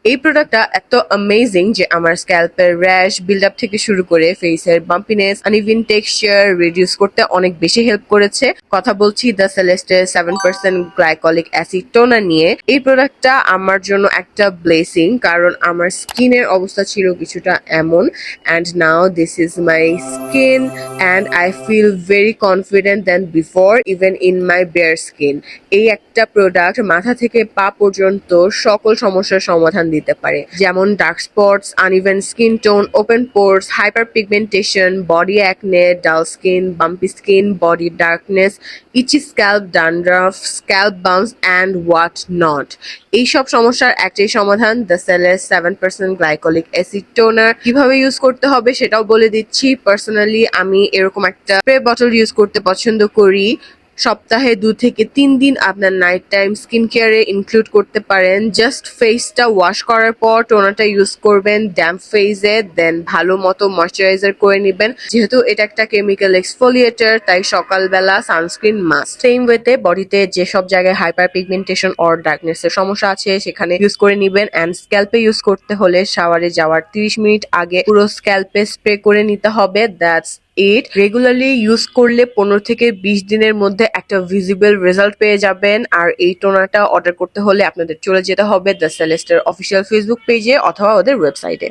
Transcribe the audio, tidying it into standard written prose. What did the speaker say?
এই প্রোডাক্টটা এত অ্যামেজিং যে আমার স্ক্যাল্পের র্যাশ বিল্ড আপ থেকে শুরু করে ফেসের বাম্পিনেস আনইভেন টেক্সচার রিডিউস করতে অনেক বেশি হেল্প করেছে। কথা বলছি দ্য সেলেস্টের 7% গ্লাইকলিক অ্যাসিড টোনার নিয়ে। এই প্রোডাক্টটা আমার জন্য একটা ব্লেসিং, কারণ আমার স্কিনের অবস্থা ছিল কিছুটা এমন, and now this is my skin and I feel very confident then before even in my bare skin. এই একটা প্রোডাক্ট মাথা থেকে পা পর্যন্ত সকল সমস্যার সমাধান দিতে পারে, যেমন dark spots, uneven skin tone, open pores, hyper pigmentation, body acne, dull skin, bumpy skin, body darkness, itchy scalp, dandruff, scalp bounce and what not. এইসব সমস্যার একটাই সমাধান, দ্য সেলেস 7% গ্লাইকলিক অ্যাসিড টোনার। কিভাবে ইউজ করতে হবে সেটাও বলে দিচ্ছি। পার্সোনালি আমি এরকম একটা স্প্রে বটল ইউজ করতে পছন্দ করি। সপ্তাহে 2 থেকে 3 দিন আপনার নাইট টাইম স্কিন কেয়ারে ইনক্লুড করতে পারেন। জাস্ট ফেসটা ওয়াশ করার পর টোনারটা ইউজ করবেন ড্যাম্প ফেজে, দেন ভালো মতো ময়শ্চারাইজার করে নেবেন। যেহেতু এটা একটা কেমিক্যাল এক্সফোলিয়েটার, তাই সকালবেলা সানস্ক্রিন মাস্ট। সেম ওয়েতে বডিতে যেসব জায়গায় হাইপার পিগমেন্টেশন অর ডার্কনেস এর সমস্যা আছে সেখানে ইউজ করে নিবেন। অ্যান্ড স্ক্যাল্পে ইউজ করতে হলে শাওয়ারে যাওয়ার 30 মিনিট আগে পুরো স্ক্যাল্পে স্প্রে করে নিতে হবে। That's it. রেগুলারলি ইউজ করলে 15 থেকে 20 দিনের মধ্যে একটা ভিজিবল রেজাল্ট পেয়ে যাবেন। আর এই টোনারটা অর্ডার করতে হলে আপনাদের চলে যেতে হবে দ্য সেলেস্টের অফিসিয়াল ফেসবুক পেজে অথবা ওদের ওয়েবসাইটে।